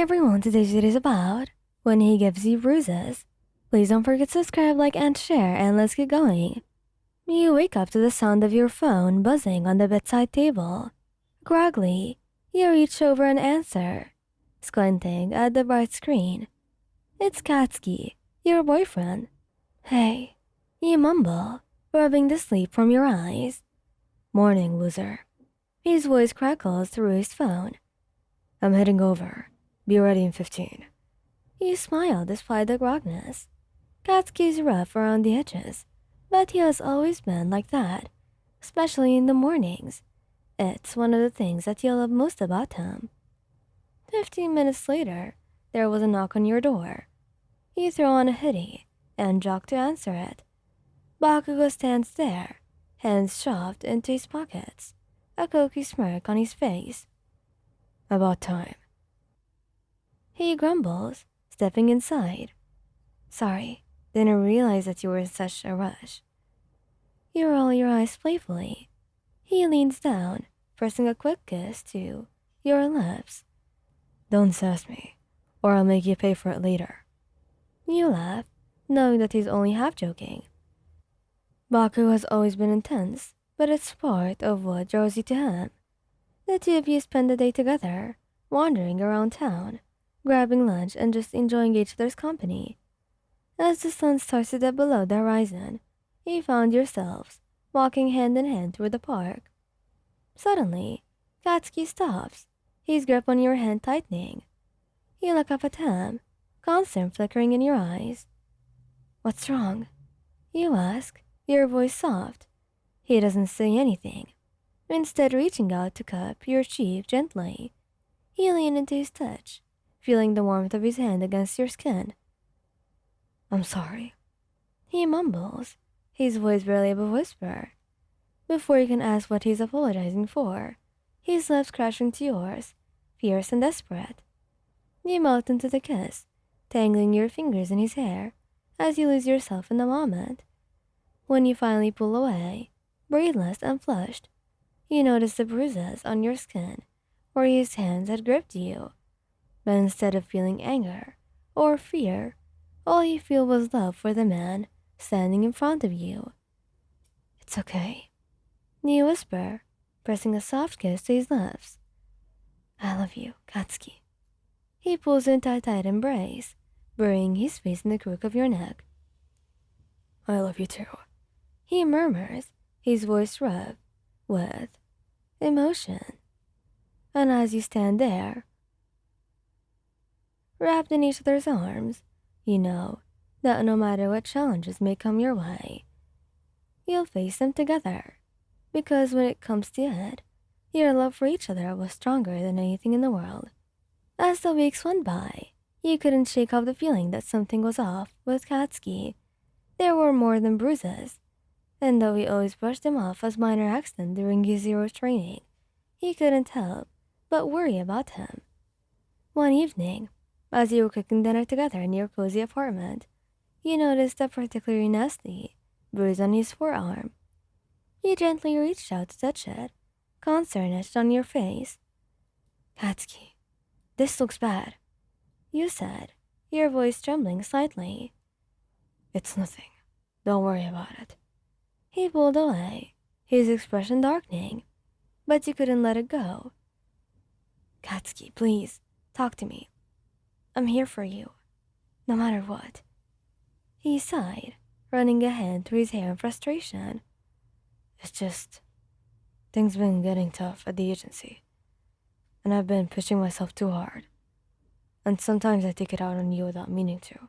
everyone, today's video is about when he gives you bruises. Please don't forget to subscribe, like, and share, and let's get going. You wake up to the sound of your phone buzzing on the bedside table. Groggily, you reach over and answer, squinting at the bright screen. It's Katsuki, your boyfriend. Hey, you mumble, rubbing the sleep from your eyes. Morning, loser. His voice crackles through his phone. I'm heading over. Be ready in 15. You smile despite the grogness. Katsuki's rough around the edges, but he has always been like that, especially in the mornings. It's one of the things that you love most about him. 15 minutes later, there was a knock on your door. You throw on a hoodie and jog to answer it. Bakugou stands there, hands shoved into his pockets, a cocky smirk on his face. About time. He grumbles, stepping inside. Sorry, didn't realize that you were in such a rush. You roll your eyes playfully. He leans down, pressing a quick kiss to your lips. Don't sass me, or I'll make you pay for it later. You laugh, knowing that he's only half joking. Baku has always been intense, but it's part of what draws you to him. The two of you spend the day together, wandering around town, grabbing lunch and just enjoying each other's company. As the sun starts to dip below the horizon, you found yourselves walking hand in hand through the park. Suddenly, Katsuki stops, his grip on your hand tightening. You look up at him, concern flickering in your eyes. What's wrong? You ask, your voice soft. He doesn't say anything, instead reaching out to cup your cheek gently. You lean into his touch, feeling the warmth of his hand against your skin. I'm sorry. He mumbles, his voice barely above a whisper. Before you can ask what he's apologizing for, his lips crash into yours, fierce and desperate. You melt into the kiss, tangling your fingers in his hair as you lose yourself in the moment. When you finally pull away, breathless and flushed, you notice the bruises on your skin where his hands had gripped you. But instead of feeling anger or fear, all you feel was love for the man standing in front of you. It's okay, you whisper, pressing a soft kiss to his lips. I love you, Katsuki. He pulls you into a tight embrace, burying his face in the crook of your neck. I love you too, he murmurs, his voice rough with emotion. And as you stand there, wrapped in each other's arms, you know that no matter what challenges may come your way, you'll face them together. Because when it comes to it, your love for each other was stronger than anything in the world. As the weeks went by, you couldn't shake off the feeling that something was off with Katsuki. There were more than bruises, and though he always brushed them off as minor accidents during his zero training, you couldn't help but worry about him. One evening, as you were cooking dinner together in your cozy apartment, you noticed a particularly nasty bruise on his forearm. You gently reached out to touch it, concern etched on your face. Katsuki, this looks bad, you said, your voice trembling slightly. It's nothing. Don't worry about it. He pulled away, his expression darkening, but you couldn't let it go. Katsuki, please, talk to me. I'm here for you, no matter what. He sighed, running a hand through his hair in frustration. It's just, things been getting tough at the agency, and I've been pushing myself too hard. And sometimes I take it out on you without meaning to.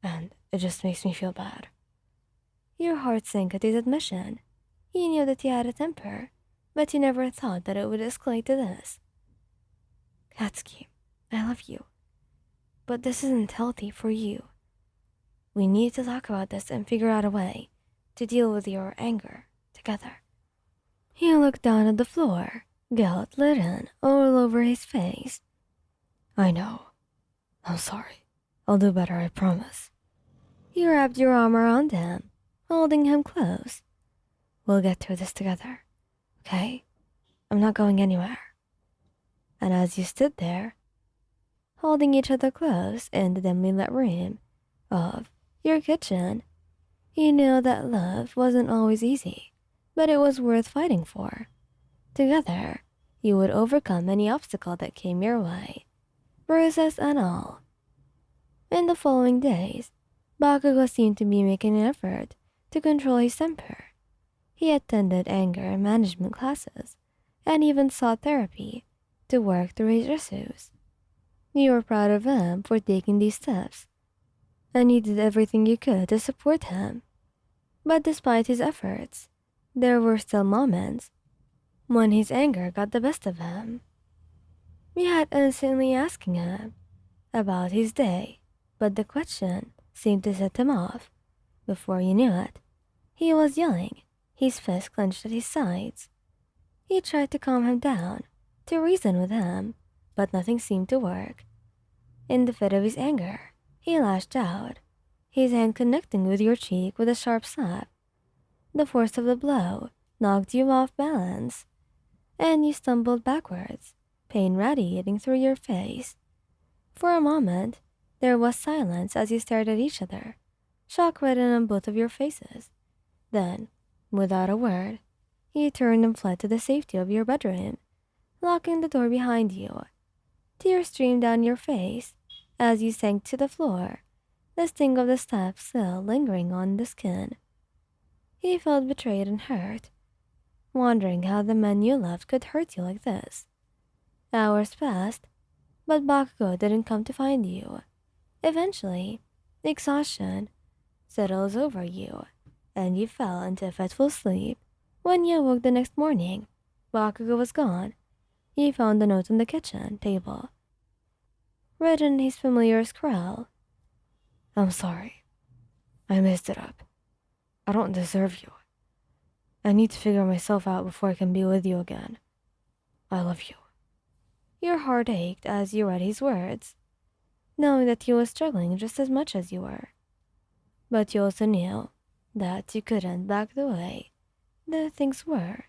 And it just makes me feel bad. Your heart sank at his admission. You knew that he had a temper, but you never thought that it would escalate to this. Katsuki, I love you, but this isn't healthy for you. We need to talk about this and figure out a way to deal with your anger together. He looked down at the floor, guilt written all over his face. I know. I'm sorry. I'll do better, I promise. You wrapped your arm around him, holding him close. We'll get through this together, okay? I'm not going anywhere. And as you stood there, holding each other close in the dimly lit room of your kitchen. You knew that love wasn't always easy, but it was worth fighting for. Together, you would overcome any obstacle that came your way, bruises and all. In the following days, Bakugou seemed to be making an effort to control his temper. He attended anger management classes and even sought therapy to work through his issues. You were proud of him for taking these steps, and you did everything you could to support him. But despite his efforts, there were still moments when his anger got the best of him. You had innocently asking him about his day, but the question seemed to set him off. Before you knew it, he was yelling, his fists clenched at his sides. You tried to calm him down, to reason with him, but nothing seemed to work. In the fit of his anger, he lashed out, his hand connecting with your cheek with a sharp slap. The force of the blow knocked you off balance, and you stumbled backwards, pain radiating through your face. For a moment, there was silence as you stared at each other, shock written on both of your faces. Then, without a word, you turned and fled to the safety of your bedroom, locking the door behind you. Tears streamed down your face as you sank to the floor, the sting of the slap still lingering on the skin. You felt betrayed and hurt, wondering how the man you loved could hurt you like this. Hours passed, but Bakugou didn't come to find you. Eventually, exhaustion settles over you, and you fell into a fitful sleep. When you awoke the next morning, Bakugou was gone. You found a note on the kitchen table, written in his familiar scrawl. "I'm sorry. I messed it up. I don't deserve you. I need to figure myself out before I can be with you again. I love you." Your heart ached as you read his words, knowing that he was struggling just as much as you were. But you also knew that you couldn't back the way that things were.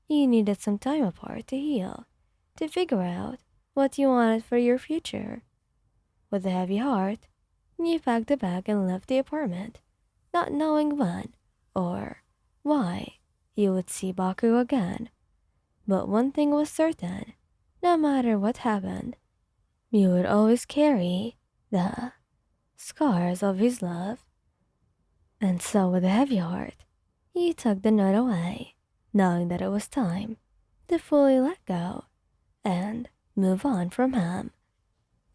You needed some time apart to heal, to figure out what you wanted for your future. With a heavy heart, you packed a bag and left the apartment, not knowing when or why you would see Baku again. But one thing was certain, no matter what happened, you would always carry the scars of his love. And so with a heavy heart, you took the note away, knowing that it was time to fully let go and move on from him.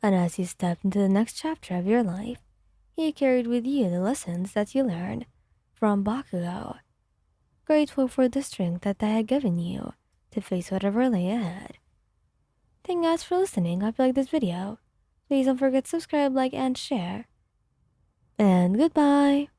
And as you stepped into the next chapter of your life, you carried with you the lessons that you learned from Bakugou, grateful for the strength that they had given you to face whatever lay ahead. Thank you guys for listening. Hope you liked this video. Please don't forget to subscribe, like, and share. And goodbye!